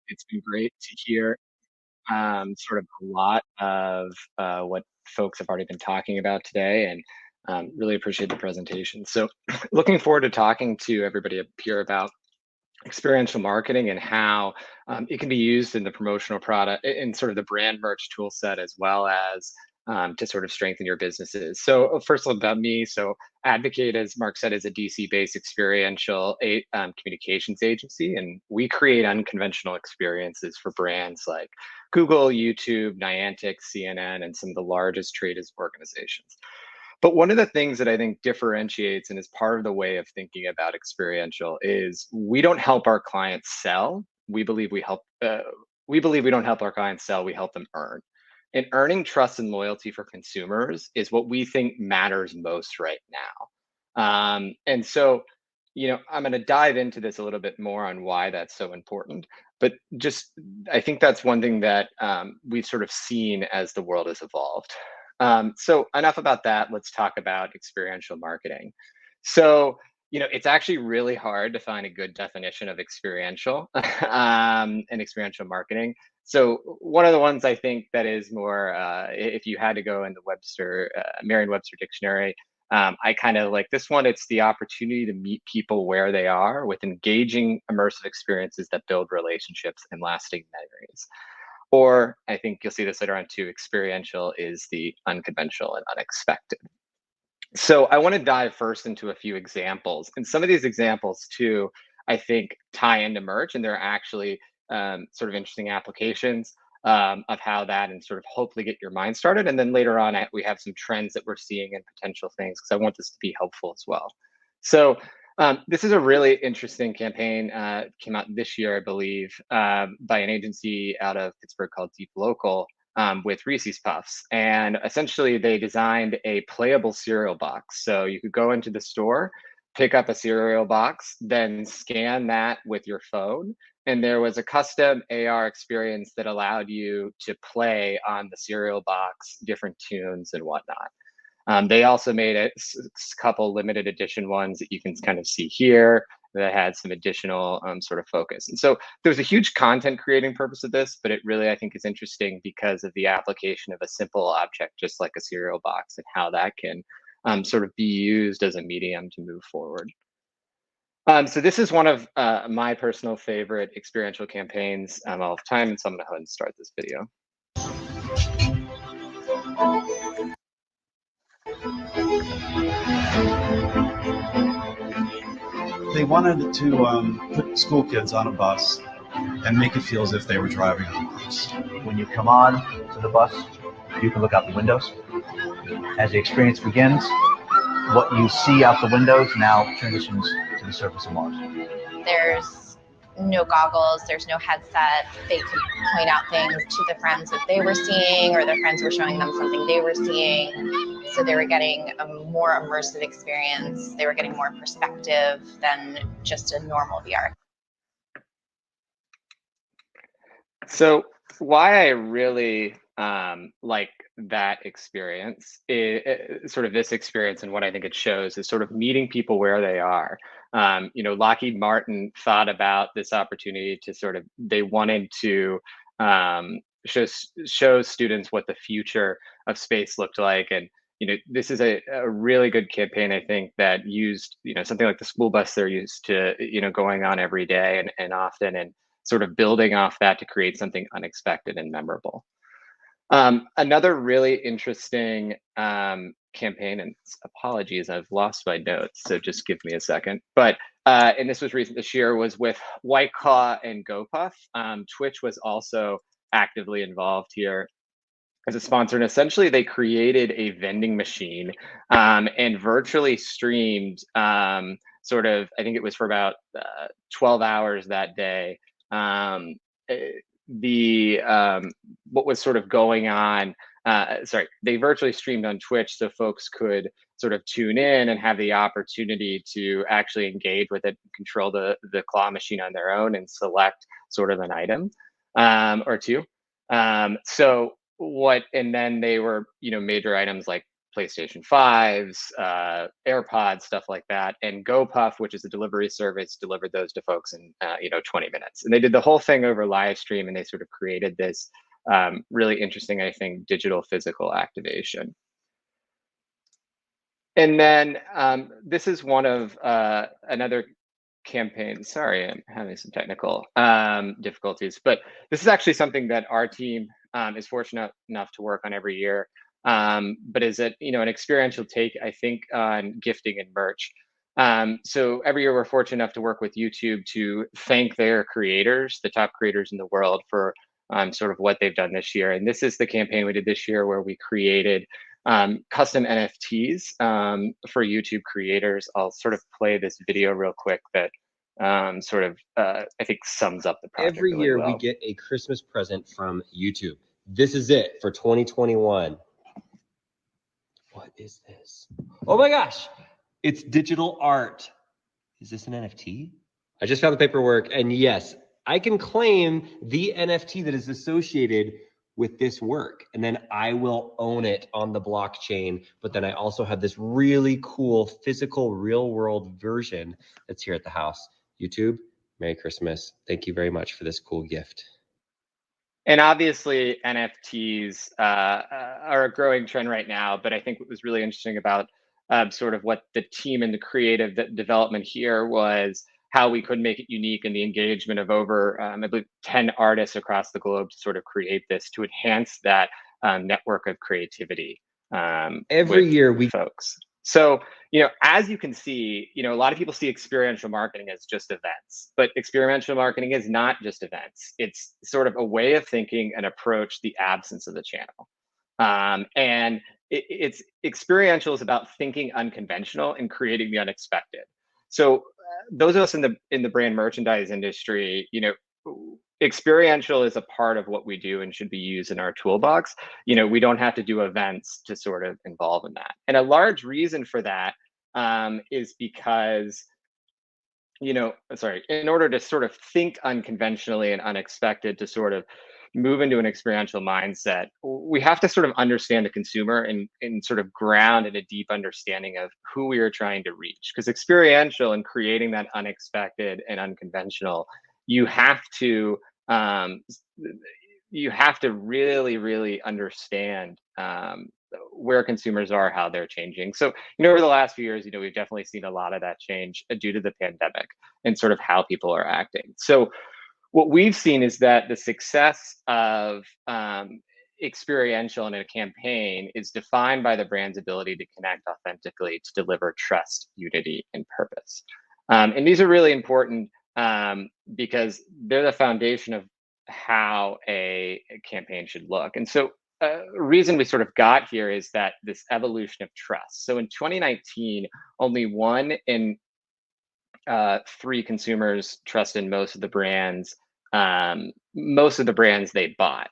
It's been great to hear sort of a lot of what folks have already been talking about today, and really appreciate the presentation. So, looking forward to talking to everybody up here about experiential marketing and how it can be used in the promotional product in sort of the brand merch tool set as well as to sort of strengthen your businesses. So first of all, about me. So Advocate, as Mark said, is a DC-based experiential communications agency, and we create unconventional experiences for brands like Google, YouTube, Niantic, CNN, and some of the largest trade organizations. But one of the things that I think differentiates and is part of the way of thinking about experiential is we don't help our clients sell. We believe we help. We believe we don't help our clients sell. We help them earn. And earning trust and loyalty for consumers is what we think matters most right now. And so, I'm going to dive into this a little bit more on why that's so important. But just, I think that's one thing that we've sort of seen as the world has evolved. So enough about that. Let's talk about experiential marketing. So, it's actually really hard to find a good definition of experiential and experiential marketing. So one of the ones I think that is more, if you had to go in the Merriam-Webster dictionary, I kind of like this one. It's the opportunity to meet people where they are with engaging, immersive experiences that build relationships and lasting memories. Or I think you'll see this later on too, experiential is the unconventional and unexpected. So I want to dive first into a few examples. And some of these examples too, I think tie into merch, and they're actually sort of interesting applications of how that and sort of hopefully get your mind started. And then later on, we have some trends that we're seeing and potential things because I want this to be helpful as well. So this is a really interesting campaign. Came out this year, I believe, by an agency out of Pittsburgh called Deep Local with Reese's Puffs. And essentially, they designed a playable cereal box. So you could go into the store, pick up a cereal box, then scan that with your phone. And there was a custom AR experience that allowed you to play on the cereal box different tunes and whatnot. They also made a couple limited edition ones that you can kind of see here that had some additional sort of focus. And so there's a huge content creating purpose of this, but it really, I think, is interesting because of the application of a simple object, just like a cereal box, and how that can sort of be used as a medium to move forward. So this is one of my personal favorite experiential campaigns all of time, and so I'm going to go ahead and start this video. They wanted to put school kids on a bus and make it feel as if they were driving on a bus. When you come on to the bus, you can look out the windows. As the experience begins, what you see out the windows now transitions to the surface of Mars. There's no goggles, there's no headset. They could point out things to the friends that they were seeing, or their friends were showing them something they were seeing. So they were getting a more immersive experience. They were getting more perspective than just a normal VR. So why I really like that experience, sort of this experience, and what I think it shows is sort of meeting people where they are. Lockheed Martin thought about this opportunity to sort of, they wanted to show students what the future of space looked like. And, this is a really good campaign, I think, that used, something like the school bus they're used to, going on every day and often, and sort of building off that to create something unexpected and memorable. Another really interesting campaign, and apologies, I've lost my notes, so just give me a second. But and this was recent this year, was with White Claw and GoPuff. Twitch was also actively involved here as a sponsor, and essentially they created a vending machine and virtually streamed sort of, I think it was for about 12 hours that day, what was sort of going on. They virtually streamed on Twitch so folks could sort of tune in and have the opportunity to actually engage with it, control the claw machine on their own, and select sort of an item or two. And then they were, major items like PlayStation 5s, AirPods, stuff like that. And GoPuff, which is a delivery service, delivered those to folks in 20 minutes. And they did the whole thing over live stream, and they sort of created this really interesting, I think, digital physical activation. And then this is one of another campaign. Sorry, I'm having some technical difficulties, but this is actually something that our team is fortunate enough to work on every year. But is it, an experiential take, I think, on gifting and merch. So every year we're fortunate enough to work with YouTube to thank their creators, the top creators in the world, for sort of what they've done this year. And this is the campaign we did this year where we created custom NFTs for YouTube creators. I'll sort of play this video real quick that I think sums up the project Every really year well. we get a Christmas present from YouTube. This is it for 2021. What is this? Oh my gosh, it's digital art. Is this an NFT? I just found the paperwork, and yes, I can claim the NFT that is associated with this work, and then I will own it on the blockchain. But then I also have this really cool physical real world version that's here at the house. YouTube, Merry Christmas. Thank you very much for this cool gift. And obviously NFTs are a growing trend right now, but I think what was really interesting about sort of what the team and the creative development here was how we could make it unique, and the engagement of over, I believe, 10 artists across the globe to sort of create this to enhance that network of creativity Every year we folks. So, as you can see, a lot of people see experiential marketing as just events, but experiential marketing is not just events. It's sort of a way of thinking and approach the absence of the channel. And it's experiential is about thinking unconventional and creating the unexpected. So those of us in the brand merchandise industry, experiential is a part of what we do and should be used in our toolbox. We don't have to do events to sort of involve in that. And a large reason for that is because, in order to sort of think unconventionally and unexpected, to sort of move into an experiential mindset, we have to sort of understand the consumer and sort of ground in a deep understanding of who we are trying to reach. Because experiential and creating that unexpected and unconventional, you have to really, really understand where consumers are, how they're changing. So, over the last few years, we've definitely seen a lot of that change due to the pandemic and sort of how people are acting. So what we've seen is that the success of experiential in a campaign is defined by the brand's ability to connect authentically, to deliver trust, unity, and purpose. And these are really important because they're the foundation of how a campaign should look. And so reason we sort of got here is that this evolution of trust. So in 2019, only 1 in 3 consumers trusted most of the brands they bought.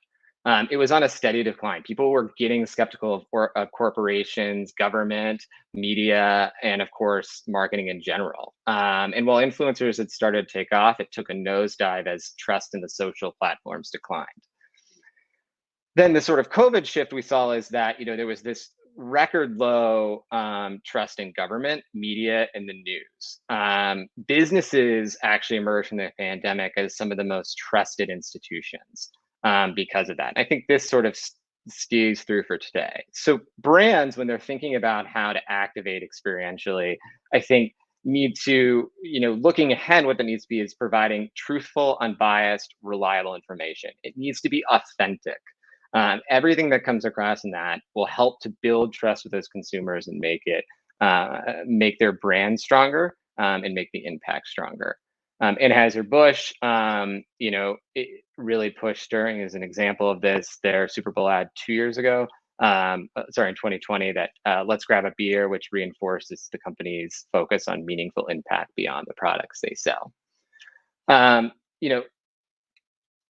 It was on a steady decline. People were getting skeptical of corporations, government, media, and of course, marketing in general. And while influencers had started to take off, it took a nosedive as trust in the social platforms declined. Then the sort of COVID shift we saw is that, there was this record low trust in government, media, and the news. Businesses actually emerged from the pandemic as some of the most trusted institutions because of that. And I think this sort of stays through for today. So brands, when they're thinking about how to activate experientially, I think need to, looking ahead, what that needs to be is providing truthful, unbiased, reliable information. It needs to be authentic. Everything that comes across in that will help to build trust with those consumers and make their brand stronger and make the impact stronger. Anheuser-Busch, it really pushed during as an example of this, their Super Bowl ad 2 years ago, in 2020, that let's grab a beer, which reinforces the company's focus on meaningful impact beyond the products they sell.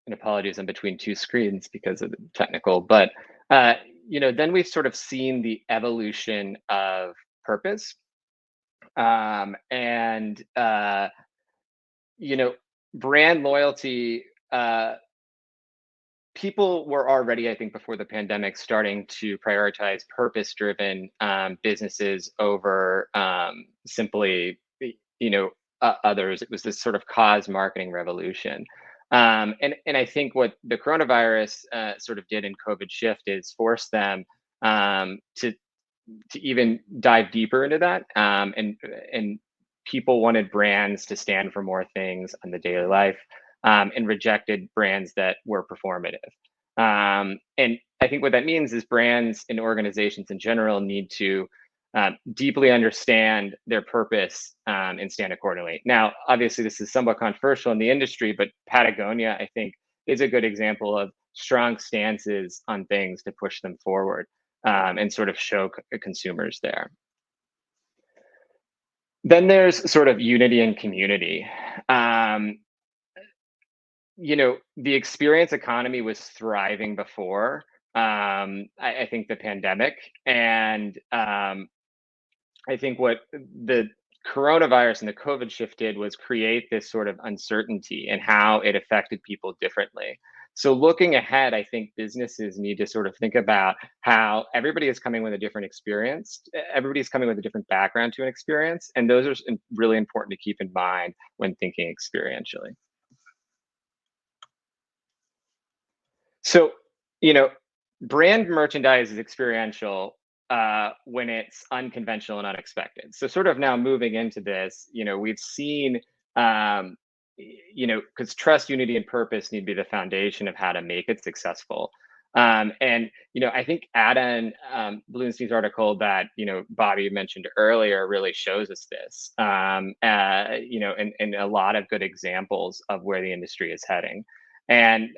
And apologies, I'm between 2 screens because of the technical, but then we've sort of seen the evolution of purpose, and brand loyalty people were already, I think, before the pandemic, starting to prioritize purpose-driven businesses over simply, others. It was this sort of cause marketing revolution. And I think what the coronavirus sort of did in COVID shift is force them to even dive deeper into that. And people wanted brands to stand for more things in the daily life, and rejected brands that were performative. And I think what that means is brands and organizations in general need to deeply understand their purpose, and stand accordingly. Now, obviously, this is somewhat controversial in the industry, but Patagonia, I think, is a good example of strong stances on things to push them forward, and sort of show consumers there. Then there's sort of unity and community. Um, the experience economy was thriving before, I think, the pandemic. And I think what the coronavirus and the COVID shift did was create this sort of uncertainty and how it affected people differently. So looking ahead, I think businesses need to sort of think about how everybody is coming with a different experience. Everybody's coming with a different background to an experience. And those are really important to keep in mind when thinking experientially. So, you know, brand merchandise is experiential when it's unconventional and unexpected. So, sort of now moving into this, we've seen, because trust, unity, and purpose need to be the foundation of how to make it successful. And I think Adam Bloomstein's article that Bobby mentioned earlier really shows us this. And a lot of good examples of where the industry is heading. And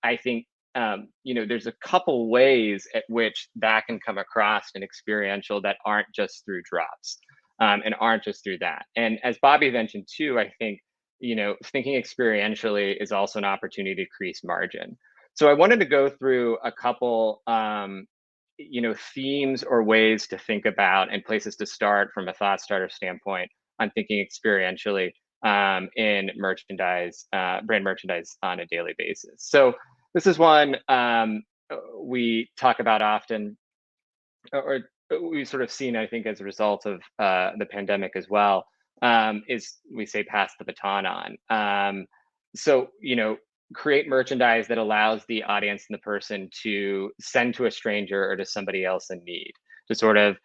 I think there's a couple ways at which that can come across in experiential that aren't just through drops, and aren't just through that. And as Bobby mentioned too, I think thinking experientially is also an opportunity to increase margin. So I wanted to go through a couple themes or ways to think about and places to start from a thought starter standpoint on thinking experientially in merchandise, brand merchandise on a daily basis. So this is one we talk about often, or we've sort of seen, I think, as a result of the pandemic as well, is we say pass the baton on. So, create merchandise that allows the audience and the person to send to a stranger or to somebody else in need, to sort of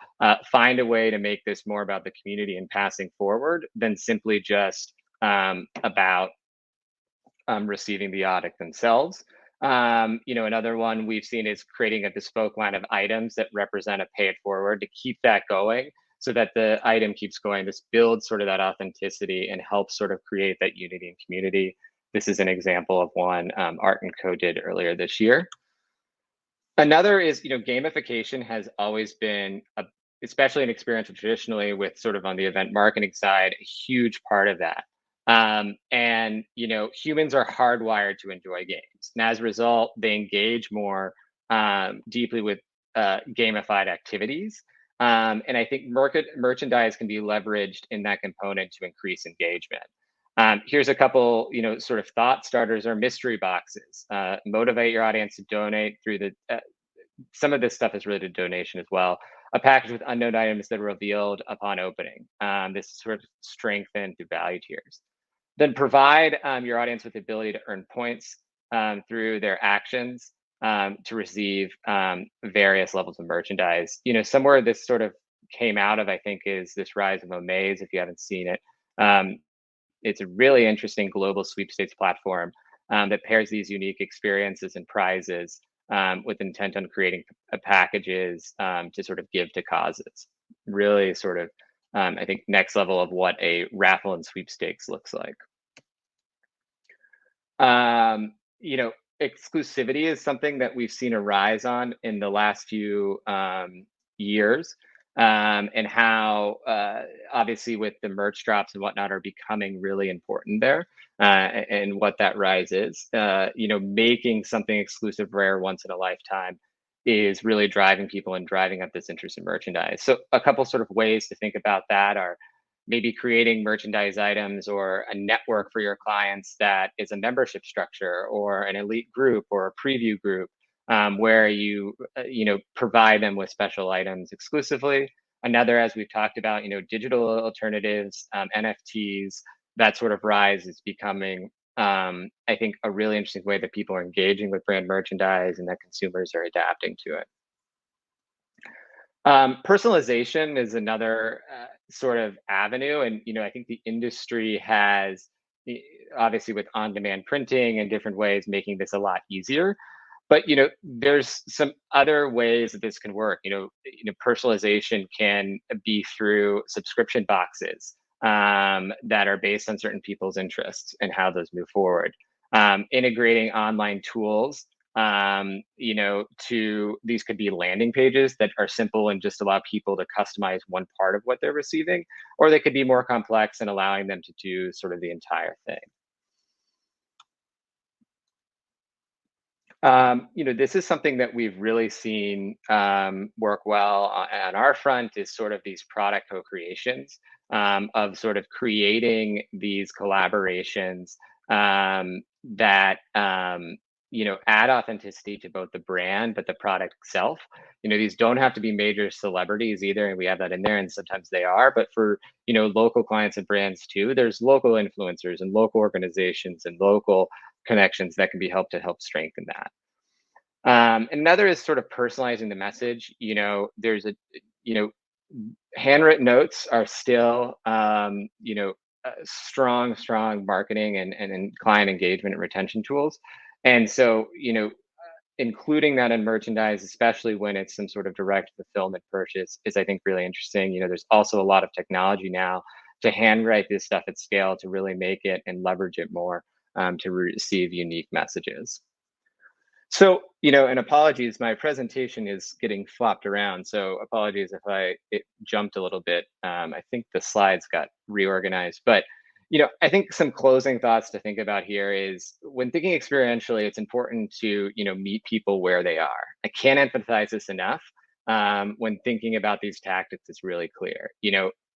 find a way to make this more about the community and passing forward than simply just about receiving the product themselves. Another one we've seen is creating a bespoke line of items that represent a pay it forward to keep that going so that the item keeps going. This builds sort of that authenticity and helps sort of create that unity and community. This is an example of one Art & Co did earlier this year. Another is, gamification has always been, especially in experiential traditionally with sort of on the event marketing side, a huge part of that. And humans are hardwired to enjoy games, and as a result, they engage more deeply with gamified activities. And I think merchandise can be leveraged in that component to increase engagement. Here's a couple, sort of thought starters or mystery boxes. Motivate your audience to donate through the. Some of this stuff is related to donation as well. A package with unknown items that are revealed upon opening. This sort of strengthened through value tiers. Then provide your audience with the ability to earn points through their actions to receive various levels of merchandise. Somewhere this sort of came out of, I think, is this rise of Omaze. If you haven't seen it, it's a really interesting global sweepstakes platform that pairs these unique experiences and prizes with intent on creating packages to sort of give to causes. Really sort of, I think, next level of what a raffle and sweepstakes looks like. Exclusivity is something that we've seen a rise on in the last few years, and how obviously with the merch drops and whatnot are becoming really important there, and what that rise is. Making something exclusive, rare, once in a lifetime is really driving people and driving up this interest in merchandise. So a couple sort of ways to think about that are, maybe creating merchandise items or a network for your clients that is a membership structure or an elite group or a preview group, where you provide them with special items exclusively. Another, as we've talked about, digital alternatives, NFTs, that sort of rise is becoming, I think, a really interesting way that people are engaging with brand merchandise and that consumers are adapting to it. Personalization is another sort of avenue, and I think the industry has, obviously, with on-demand printing and different ways, making this a lot easier. But there's some other ways that this can work. Personalization can be through subscription boxes that are based on certain people's interests and how those move forward. Integrating online tools, these could be landing pages that are simple and just allow people to customize one part of what they're receiving, or they could be more complex and allowing them to do sort of the entire thing. This is something that we've really seen work well on our front, is sort of these product co-creations, of sort of creating these collaborations that add authenticity to both the brand but the product itself. These don't have to be major celebrities either, and we have that in there, and sometimes they are. But for local clients and brands too, there's local influencers and local organizations and local connections that can be helped to help strengthen that. Another is sort of personalizing the message. There's handwritten notes are still, strong marketing and client engagement and retention tools. And so, including that in merchandise, especially when it's some sort of direct fulfillment purchase, is, I think, really interesting. There's also a lot of technology now to handwrite this stuff at scale to really make it and leverage it more, to receive unique messages. So, and apologies, my presentation is getting flopped around. So apologies if it jumped a little bit. I think the slides got reorganized, but, I think some closing thoughts to think about here is, when thinking experientially, it's important to, meet people where they are. I can't emphasize this enough. When thinking about these tactics, it's really clear.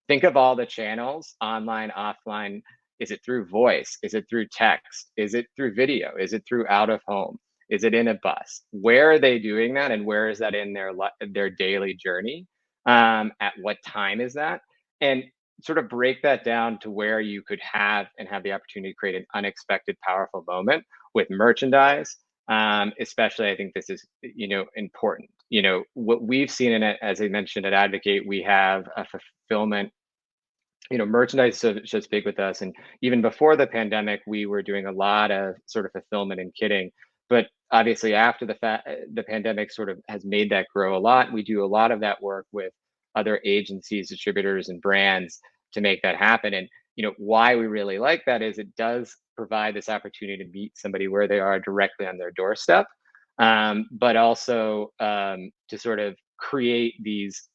Think of all the channels, online, offline. Is it through voice? Is it through text? Is it through video? Is it through out of home? Is it in a bus? Where are they doing that, and where is that in their daily journey? At what time is that? And sort of break that down to where you could have the opportunity to create an unexpected, powerful moment with merchandise. Especially, I think this is important. What we've seen in it, as I mentioned at Advocate, we have a fulfillment. Merchandise is just big with us, and even before the pandemic, we were doing a lot of sort of fulfillment and kitting. But obviously, after the pandemic sort of has made that grow a lot. We do a lot of that work with other agencies, distributors, and brands to make that happen. And why we really like that is it does provide this opportunity to meet somebody where they are directly on their doorstep, but also to sort of create these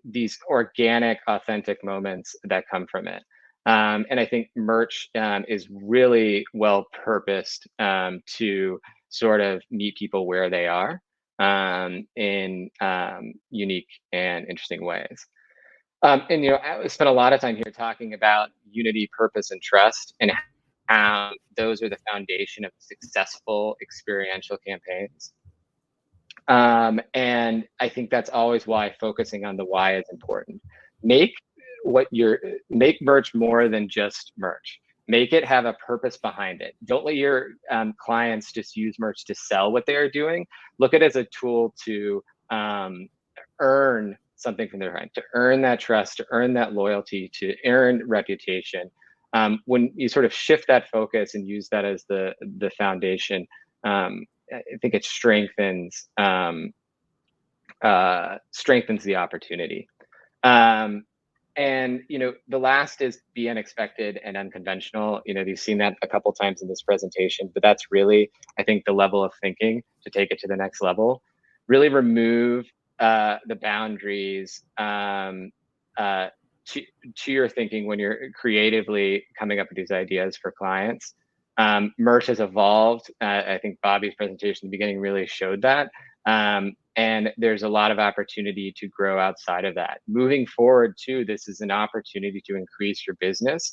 these organic, authentic moments that come from it. And I think merch is really well purposed to sort of meet people where they are, in unique and interesting ways. And I spent a lot of time here talking about unity, purpose, and trust, and how those are the foundation of successful experiential campaigns. And I think that's always why focusing on the why is important. Make merch more than just merch. Make it have a purpose behind it. Don't let your clients just use merch to sell what they are doing. Look at it as a tool to earn something from their client, to earn that trust, to earn that loyalty, to earn reputation. When you sort of shift that focus and use that as the foundation, I think it strengthens the opportunity. And the last is be unexpected and unconventional. You've seen that a couple times in this presentation, but that's really, I think, the level of thinking to take it to the next level. Really remove the boundaries to your thinking when you're creatively coming up with these ideas for clients. Merch has evolved. I think Bobby's presentation at the beginning really showed that. And there's a lot of opportunity to grow outside of that. Moving forward too, this is an opportunity to increase your business,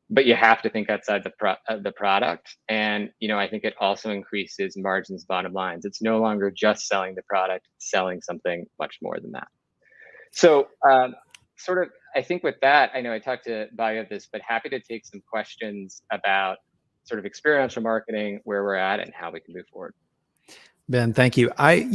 but you have to think outside the product. And, I think it also increases margins, bottom lines. It's no longer just selling the product, it's selling something much more than that. So sort of, I think with that, I know I talked to Bobby about this, but happy to take some questions about sort of experiential marketing, where we're at and how we can move forward. Ben, thank you. A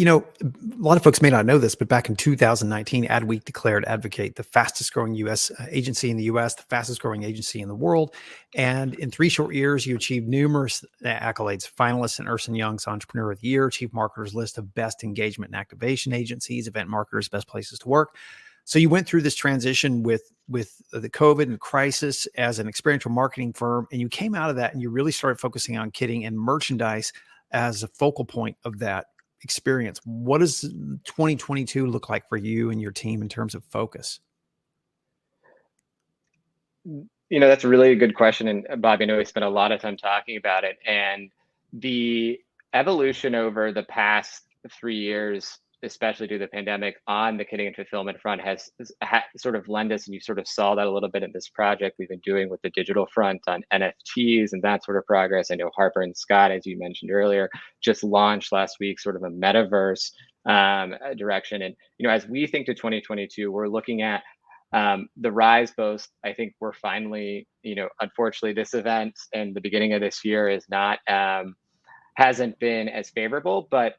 lot of folks may not know this, but back in 2019, Adweek declared Advocate the fastest growing U.S. Agency in the U.S., the fastest growing agency in the world. And in 3 short years, you achieved numerous accolades: finalists in Ernst & Young's Entrepreneur of the Year, Chief Marketers list of best engagement and activation agencies, Event Marketers Best Places to Work. So you went through this transition with the COVID and crisis as an experiential marketing firm, and you came out of that and you really started focusing on kitting and merchandise as a focal point of that experience. What does 2022 look like for you and your team in terms of focus? That's a really good question. And Bobby, I know we spent a lot of time talking about it. And the evolution over the past 3 years, especially due to the pandemic, on the kitting and fulfillment front has sort of lent us, and you sort of saw that a little bit in this project we've been doing with the digital front on NFTs and that sort of progress. I know Harper and Scott, as you mentioned earlier, just launched last week sort of a metaverse direction. And, as we think to 2022, we're looking at the rise both. I think we're finally, unfortunately, this event and the beginning of this year is not, hasn't been as favorable, but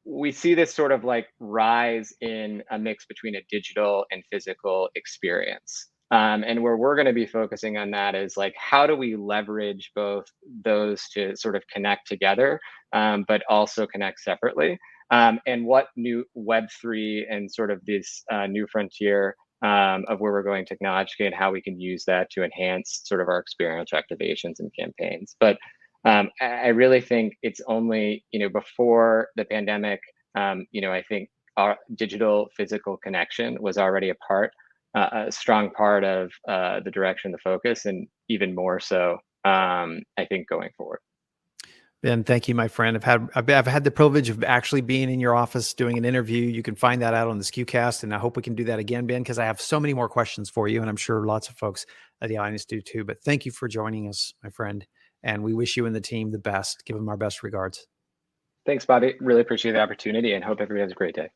we see this sort of like rise in a mix between a digital and physical experience. And where we're going to be focusing on that is like, how do we leverage both those to sort of connect together, but also connect separately? And what new Web3 and sort of this new frontier of where we're going technologically, and how we can use that to enhance sort of our experiential activations and campaigns. But I really think it's only, before the pandemic, I think our digital physical connection was already a strong part of the direction, the focus, and even more so, I think, going forward. Ben, thank you, my friend. I've had the privilege of actually being in your office doing an interview. You can find that out on the SKUcast, and I hope we can do that again, Ben, because I have so many more questions for you, and I'm sure lots of folks at the audience do too. But thank you for joining us, my friend, and we wish you and the team the best. Give them our best regards. Thanks, Bobby. Really appreciate the opportunity and hope everybody has a great day.